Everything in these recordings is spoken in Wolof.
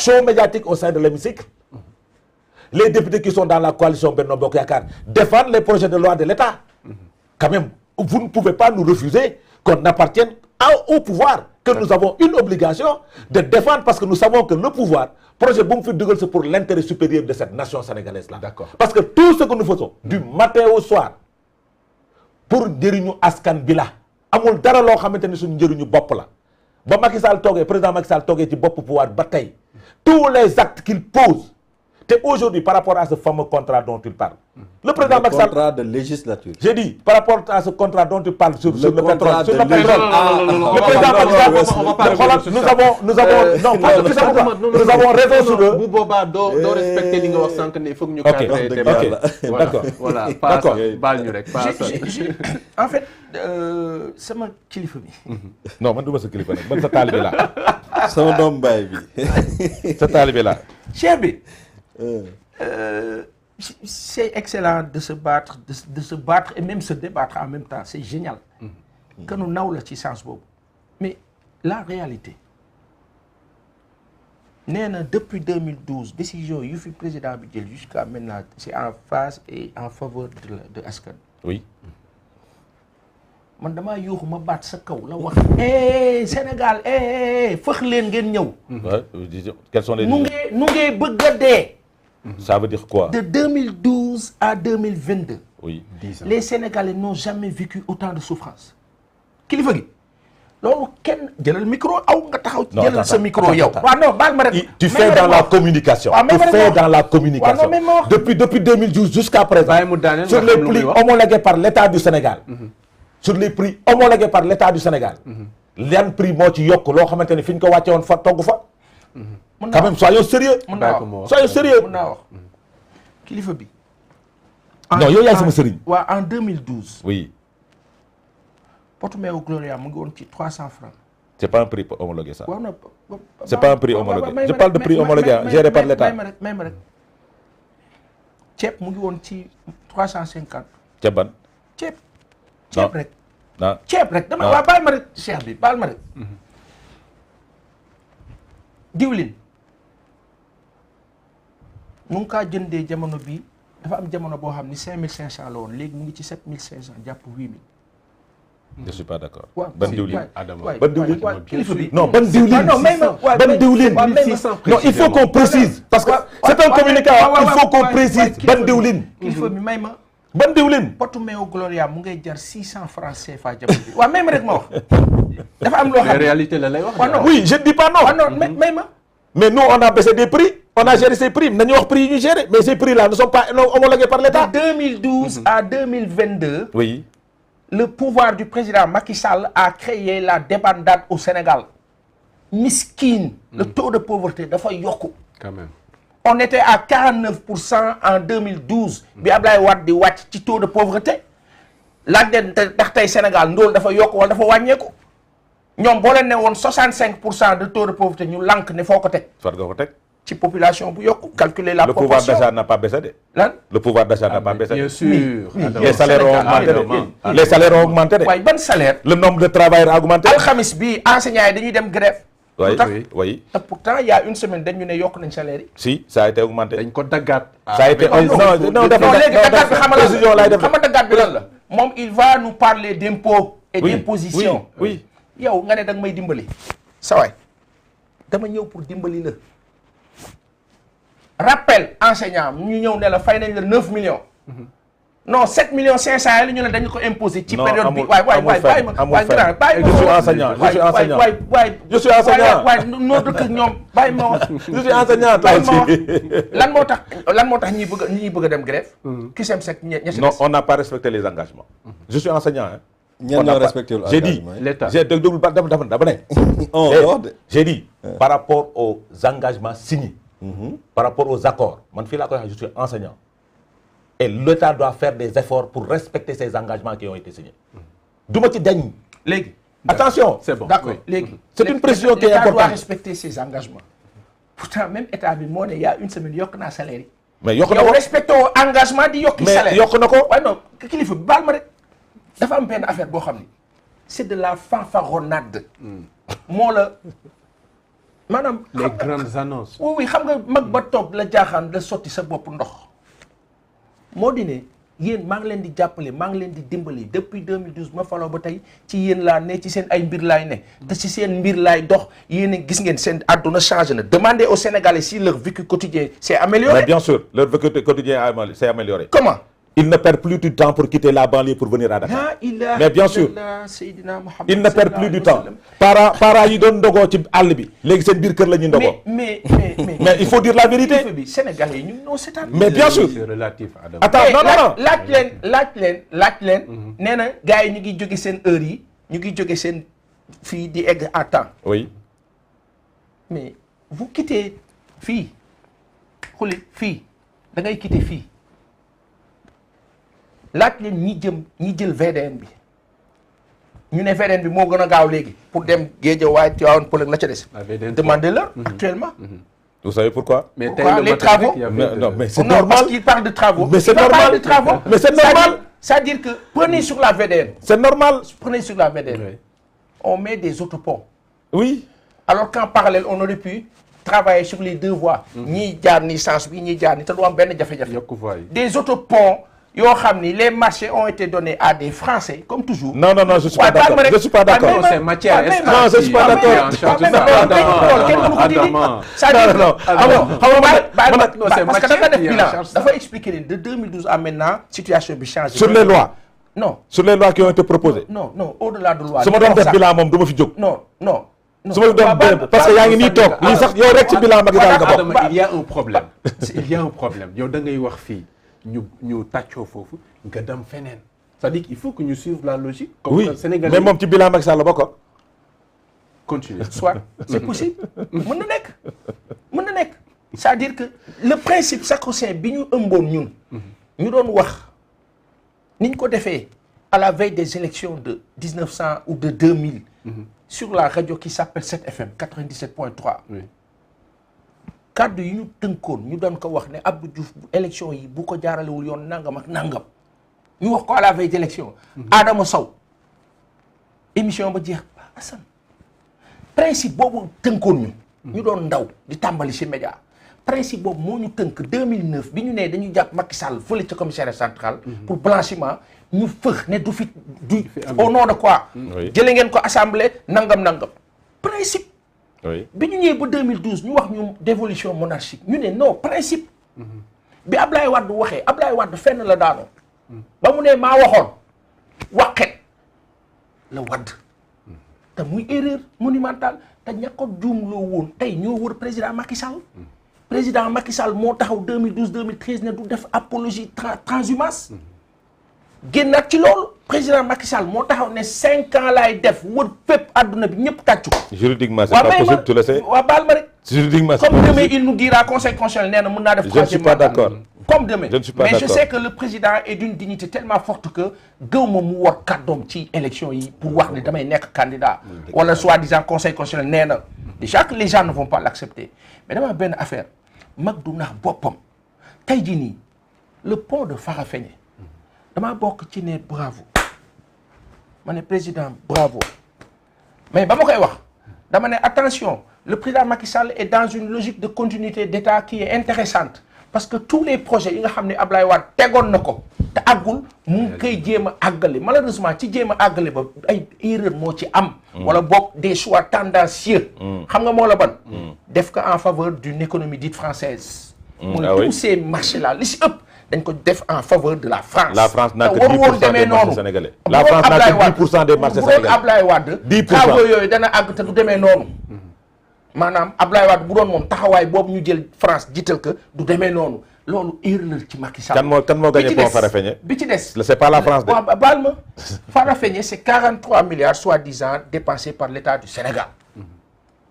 show médiatique au sein de l'hémicycle. Les députés qui sont dans la coalition Benno Bokk Yakaar défendent les projets de loi de l'État. Quand même, vous ne pouvez pas nous refuser qu'on appartienne au pouvoir, que nous avons une obligation de défendre parce que nous savons que le pouvoir, projet bu mu fi dugal c'est pour l'intérêt supérieur de cette nation sénégalaise-là. D'accord. Parce que tout ce que nous faisons, du matin au soir, pour njëriñu askan bi la amul dara loo xamante ni suñu njëriñu bopp la ba Macky Sall toogee président Macky Sall toogee ci bopp pouvoir ba tey tous les actes qu'il pose te aujourd'hui par rapport à ce fameux contrat dont il parle. Le président Macky Sall contrat de législature. j'ai dit par rapport à ce contrat dont il parle sur le pétrole sur le pétrole. Non, Le président Macky Sall nous avons nous avons raison sur le. bu boobaa doo respecté li nga wax sànq ne il faut que ñu cadrer débat. D'accord. Voilà D'accord. baal ñu rek. En fait sama kilifa bi. Non man du ma sa kilifa nag man sa taalibe laa. sama doom baay bi. sa taalibe laa. Cheikh bi. C'est excellent de se battre et même se débattre en même temps c'est génial. que nu naw la ci sens boobu. mais la réalité nee na depuis 2012 décision yu fi président bi jël jusqu'à maintenant c'est en phase et en faveur de askan. Oui. man damaa yuuxu ma baat sa kaw la wax. Sénégal fëx leen ngeen ñëw. Quels sont les. nu ngee bëgg a dee. Ça veut dire quoi? De 2012 à 2022. Oui. 10 ans. Les Sénégalais n'ont jamais vécu autant de souffrance. kilifa gi loolu kenn jëlal micro aw nga taxaw. jëlal sa micro yow. waaw non baal ma rek. Tu fais dans la communication. Tu fais dans la communication. Depuis 2012 jusqu'à présent. Sur les prix homologués par l'État du Sénégal. Sur les prix homologués par l'État du Sénégal. yan prix moo ci yokk loo xamante ni fi ñu ko wàcce woon fa togg fa. Quand même soyons sérieux. Soyons sérieux. Mën naa wax kilifa bi. Non yow yaay sama sëriñ. waaw en 2012. Oui. potu meewu Gloria mu ngi woon ci 300 francs. C'est pas un prix homologué ça. waaw non. C'est pas un prix homologué. Je parle de prix homologué géré par l'État. may ma rek ceeb mu ngi woon ci 350. Ceeb ban. ceeb rek. non ceeb rek dama waa bàyyi ma rek Cheikh bi baal ma rek. diwlin mu ngi kaa jëndee jamono bii dafa am jamono boo xam ni 5500 la woon léegi mu ngi ci 7500 jàpp 8000. Je suis pas d'accord. waaw ban diwlin. Adama ban diwlin. kilifa bi. Non ban diwlin. non may ma ban diwlin. Non il faut qu'on précise. Parce que c'est un communiqué il faut qu'on précise ban diwlin. kilifa bi may ma. ban diwlin. potu meewu Gloria mu ngay jar 600 francs CFA jamono bi waaw may ma rek ma wax. dafa am loo xam ne réalité la lay wax. Oui je ne dis pas non. non may ma. Mais nous on a baissé des prix. On a géré ces prix nañu wax prix yu ñu géré mais ces prix là ne sont pas homologués par l'État. De 2012 à 2022. Oui. Le pouvoir du président Macky Sall a créé la débandade au Sénégal. Miskin. Le taux de pauvreté dafa yokku. Quand même. On était à 49% en 2012. bi Ablaye Wade di wàcc ci taux de pauvreté. laaj leen ndax tey Sénégal ndóol dafa yokku wala dafa wàññeeku. ñoom boo leen ne woon 65% de taux de pauvreté ñu lànk ne foo ko teg. Far nga ko teg. ci population bu yokku calculer la Le proportion. pouvoir d'achat n'a pas baissé de. lan Le pouvoir d'achat n'a pas baissé. Bien sûr. Les salaires ont augmenté de. Les salaires ont augmenté de. waaye ban salaire. Le nombre de travailleurs a augmenté. alxamis bi enseignants yi dañuy dem grève. Oui, oui, oui. Et pourtant il y a une semaine dañu ne yokk nañ salaire yi. Si, ça a été augmenté. dañ ko daggaat. Ça a été non léegi daggaat bi xam nga daggaat bi lan la. moom il va nous parler d'impôts et d'imposition. Oui. yow nga ne da nga may dimbali. sa waay dama ñëw pour dimbali la. rappel enseignant ñu ñëw ne la fay nañ la 9 millions. non 7 millions 500 yi la ñu ne dañu ko imposer. ci période bi waay bàyyi ma waay grand bàyyi ma. Je suis enseignant je suis enseignant. waay je suis enseignant waay noo dëkk ak ñoom bàyyi ma wax. je suis enseignant toi aussi. lan moo tax ñi bëgg a dem grève. kisem sek non on n'a pas respecté les engagements. je suis enseignant hein. ñan ñoo respecté j'ai dit l'État. dama ne. J'ai dit par rapport aux engagements signés. Par rapport aux accords man fii laa koy wax je suis enseignant. Et l'État doit faire des efforts pour respecter ces engagements qui ont été signés. du ma ci dañ. léegi. attention c'est bon d'accord léegi. c'est une précision qui est l'État doit importante. respecter ses engagements. pourtant même état bi moo ne il y a une semaine yokk naa salaire yi. mais yokk na yow ko respecté woo engagement di yokki salaire. mais yokk na ko. waaye non kilifa bi baal ma rek dafa am benn affaire boo xam ni c'est de la fanfaronnade. moo la maanaam les grandes annonces. oui xam nga mag ba toog la jaaxaan la sotti sa bopp ndox moo di ne yéen maa ngi leen di jàppale maa ngi leen di dimbali depuis 2012 ma faloo ba tey ci yéen laa ne ci seen ay mbir laay ne te ci seen mbir laay dox yéen a gis ngeen seen àdduna changé na demandez aux Sénégalais si leur vécu quotidien s'est amélioré. Mais bien sûr leur vécu quotidien s'est amélioré. Comment? Il ne perd plus du temps pour quitter la banlieue pour venir à Dakar. Mais bien sûr il ne perd plus du temps. Parents yi doon ndogoo ci àll bi léegi seen biir kër la ñuy ndogoo. mais il faut dire la vérité. Sénégalais yi ñu ngi noo seetaan. mais bien sûr c'est relatif Adama. attends non laaj leen nee na gars yi ñu ngi jóge seen heure yi ñu ngi jóge seen fii di egg à temps. oui. mais vous quittez fii xuli fii da ngay quitter fii laaj leen ñi jël VDN bi ñu ne VDN bi moo gën a gaaw léegi pour dem Guédiawaye Tivaouane Peulh la ca des. demandez-leur actuellement. Vous savez pourquoi? Mais pourquoi les travaux? Non, mais c'est Non, normal. parce qu'il parle de travaux. Mais c'est Il va normal. parler de travaux. Mais c'est normal. C'est-à-dire que prenez sur la VDN. C'est normal. Prenez sur la VDN. Oui. On met des autoponts. Oui. Alors qu'en parallèle, on aurait pu travailler sur les deux voies. Ni jaar ni sens bi ni jaar ni te du am benn jafe-jafe. yokk voie yi. Des autoponts yoo xam ni les marchés ont été donnés à des Français comme toujours. Non, je suis pas d'accord. Je suis pas d'accord. Non, c'est matière. Non, je suis pas d'accord. Parce que da nga def bilan dafa expliquer ni de 2012 à maintenant situation bi changé. Sur les lois. Non. Sur les lois qui ont été proposées. Non, au-delà de loi. su ma doon def bilan moom du ma fi jóg. Non. su ma doon parce que yaa ngi nii toog lii sax yow rek ci bilan Macky Sall nga bokk. Adama, il y a un problème. Il y a un problème. Yow da ngay wax fii ñu tàccoo foofu nga dem feneen. C'est-à-dire qu'il faut que ñu suive la logique. Comme Oui, Sénégalais mais moom ci bilan Macky Sall la bokk. continue. Soit c'est possible mën na nekk c'est-à-dire que le principe sacro-saint bi ñu ëmboon ñun ñu doon wax ni ñu ko defee à la veille des élections de 1900 ou de 2000 sur la radio qui s'appelle 7FM 97.3 Oui. kaddu yi ñu tënkoon ñu doon ko wax ne Abdou Diouf bu élection yi bu ko jaaralewul yoon nangam ak nangam ñu wax ko à la veille d'élection Adama Sow émission ba jeex Assane principe boobu tënkoon ñu doon ndaw di tàmbali ci média principe boobu moo ñu tënk 2009 bi ñu nee dañuy jàpp Macky Sall fële ca commissariat central pour blanchiment ñu fëx ne du au nom de quoi jële ngeen ko assemblée nangam principe bi ñu ñëwee ba 2012 ñu wax ñu dévolution monarchique ñu ne non principe bi Ablaye Wade waxee Ablaye Wade fenn la daanoo ba mu ne maa waxoon waxet la wadd te muy erreur monumentale te ña ko juumloo woon tey ñoo wër président Macky Sall président Macky Sall moo taxaw 2012 2013 ne du def apologie transhumance génnaat ci loolu président Macky Sall moo taxaw ne 5 ans laay def wër fépp àdduna bi ñëpp tàccu ko. Juridiquement c'est pas possible, tu le sais. waaw baal ma rek. Juridiquement c'est comme pas demain possible. il nous dira conseil constitutionnel nee na mën naa def. Je ne suis pas d'accord. Comme demain. Je ne suis pas mais je d'accord. sais que le président est d'une dignité tellement forte que gëw ma mu war kàddoom ci élection yi pour wax ne damay nekk candidat wala soi-disant conseil constitutionnel nee na déjà que les gens ne vont pas l'accepter mais dama benn affaire mag du nax boppam tey jii nii le pont de Farafenni damaa bokk ci ne bravo ma ne président bravo mais ba ma koy wax dama ne attention le président Macky Sall est dans une logique de continuité d'État qui est intéressante parce que tous les projets yi nga xam ne Ablaye Wade tegoon na ko te àggul mu ngi koy jéem a àggale malheureusement ci jéem a àggale ba ay erreur moo ci am wala boog des choix tendancieux xam nga moo la ban def ko en faveur d'une économie dite française mooy tous ces marchés là li si ëpp dañ ko def en faveur de la France. La France n'a que 10% des marchés sénégalais. La France n'a que 10% des marchés sénégalais. bu doon Ablaye Wade 10%. travaux yooyu dana àgg te du demee noonu maanaam Ablaye Wade bu doon moom taxawaay boobu ñu jël France jiital ko du demee noonu loolu erreur ci Macky Sall. kan moo gagné pont Farafenni bi ci des c'est pas la France de. waaw baal ma Farafenni c'est 43 milliards soi-disant dépensés par l'État du Sénégal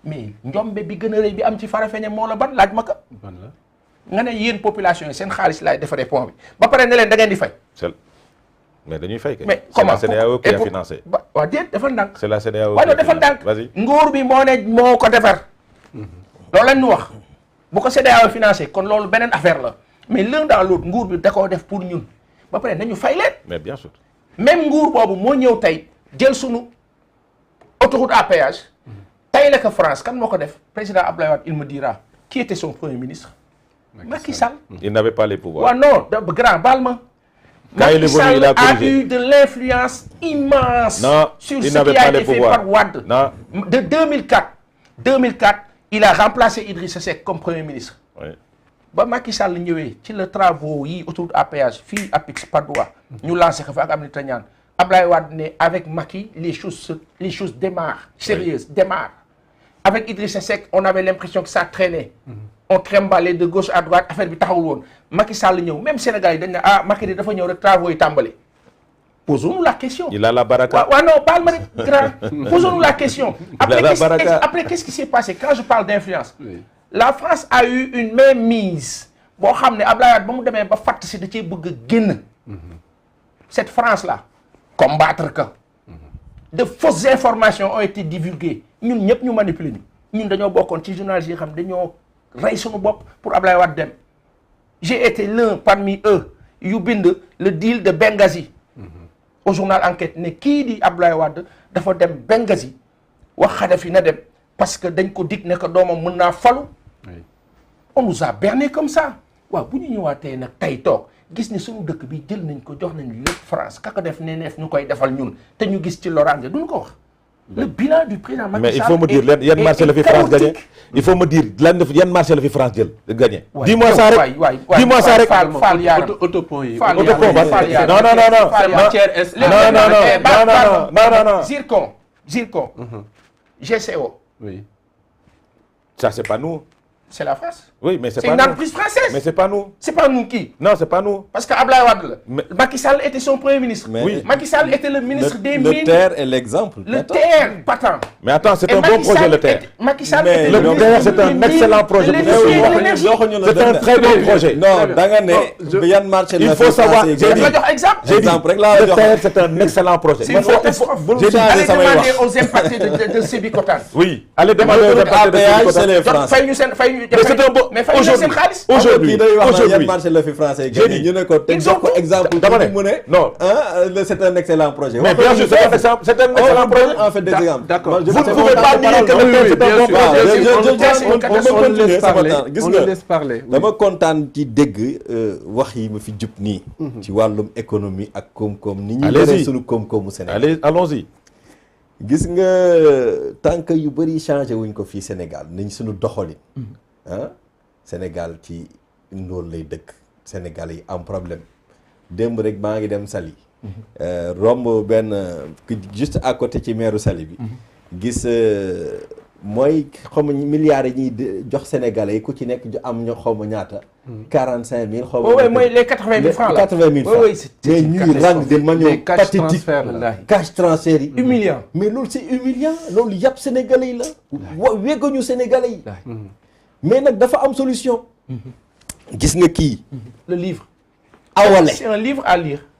mais njombe bi gën a rëy bi am ci Farafenni moo la ban laaj ma ko. Ban la. nga ne yéen population yi seen xaalis laay defaree pont bi ba pare ne leen da ngeen di fay. mais dañuy fay kay. mais c'est comment la CEDEAO qui a financé. waaw déet defal ndànk. c'est la CEDEAO. waaye defal ndànk. vas-y. nguur bi moo ne moo ko defar. loolu lañ ñu wax bu ko CEDEAO financé kon loolu beneen affaire la mais l'un dans l'autre nguur bi da koo def pour ñun ba pare nañu fay leen. mais bien sûr. même nguur boobu moo ñëw tey jël sunu autoroute à péage tey la ko France kan moo ko def président Abdoulaye Wade il me dira qui était son premier ministre Macky Sall. Il n'avait pas les pouvoirs. waaw non grand baal ma. Quand il est venu, il a corrigé. eu de l'influence immense. Non, sur il ce n'avait qui a pas été les fait pouvoirs. par Wade. Non. De 2004 il a remplacé Idrissa Seck comme premier ministre. Oui. ba Macky Sall ñëwee ci le travaux yi autoroute à péage fii Apix Patte d'Oie ñu lancé ko fa ak Aminata Niane Abdoulaye Wade ne avec Macky les choses démarrent sérieuses démarrent avec Idrissa Seck on avait l'impression que ça traînait on trimballait de gauche à droite affaire bi taxawul woon Macky Sall ñëw même Sénégal yi dañ ne ah Macky de dafa ñëw rek travaux yi tàmbali posons-nous la question. Il a la baraka. waaw non baal ma rek grand posons-nous la question baraka. après qu'est-ce qui s'est passé quand je parle d'influence la France a eu une mainmise boo xam ne Abdoulaye Wade ba mu demee ba fàtt si da cee bëgg a génn cette France là combattre que de fausses informations ont été divulguées ñun ñëpp ñu manipuler ñun dañoo bokkoon ci journalistes yi xam dañoo rey suñu bopp pour Abdoulaye Wade dem j'ai été l'un parmi eux yu bind le deal de Benghazi au journal Enquête ne kii di Abdoulaye Wade dafa dem Benghazi wax Kadhafi na dem parce que dañ ko dig ne que doomam mën naa falu on nous a berné comme ça waaw bu ñu ñëwaatee nag tey toog gis ne suñu dëkk bi jël nañ ko jox nañ lépp France kaka def ne neef ñu koy defal ñun te ñu gis ci loraange duñu ko wax le bilan du président Macky Sall mais il faut me dire yan marché la fi France gagné il faut me dire yan marché la fi France jël gagné. dis-moi ça rek dis-moi ça rek. Fall yaaram autopont yi. autopont non Zircon GCO. Oui. Ça c'est pas nous. C'est la France. Oui, mais c'est C'est pas une nous. entreprise française. Mais c'est pas nous. C'est pas nous qui. Non, c'est pas nous. Parce que Abdoulaye Wade Mais- la. Macky Sall était son premier ministre. Mais- Oui. Macky Sall était le ministre des Le Mines. terre est l'exemple. Le Attends. terre, patent. Mais attends, c'est Et un bon Macky projet Sall le terre. était- Macky Sall Mais était le ministre terre, c'est des un Mines, excellent projet. de Mais l'industrie oui, et de waxuñu- l'énergie. C'est un très bon projet. Non da nga ne yan marché il la faut fi savoir- français j'ai Je gagné. vais jox exemple. J'ai dit, Exemple rek laa la le jox. terre, c'est un excellent projet. C'est une catastrophe. bul J'ai dit- changer Allez samay demander wax. aux impactés de Sébikotane. Oui, allez demander aux Autoroute à impactés de péage, Sébikotane. c'est les jox Français. fay ñu seen fay ñu. Mais c'est un bon- mais fay ñu seen aujourd'hui- xaalis. Aujourd'hui, kii day wax naan yan aujourd'hui. marché la fi français J'ai gagné dit- ñu ne ko te Ils jox ont ko tout- exemple dama ne- tuuti mu ne non. c'est un excellent projet. Mais bien sûr, c'est un exemple, c'est un excellent projet. en fait des exemples. d'accord. Moi, je Vous ne sais pouvez pas nier que le terre, c'est un bon waaw projet. je On on On le laisse sama parler. temps gis On nga le laisse parler. Oui. dama kontaan ci dégg wax yi ma fi jub nii ci wàllum économie ak koom-koom ni ñuy Allez-y. yoree suñu koom-koomu Sénégal Allez, allons-y. gis nga tant que yu bëri changé wuñ ko fii Sénégal nañ suñu doxalin ah Sénégal ci ndóol lay dëkk Sénégal yi am problème démb rek maa ngi dem Saly romb benn juste à côté ci meeru Saly bi gis mooy xaw ma milliards yi ñuy jox Sénégalais yi ku ci nekk am ñu xaw ma ñaata 45 000 xaw ma Oui, oui, mooy les 80 000 francs là. 80 000 francs Oui, oui, c'est mais une ñuy catastrophe. rang de manière Les cash pathétique transferts, là. Wallaahi. cash transfert yi Humiliant. mais loolu c'est humiliant loolu yàpp Sénégalais yi la wegguñu Sénégalais yi mais nag dafa am solution gis nga kii Le livre. awale C'est un livre à lire.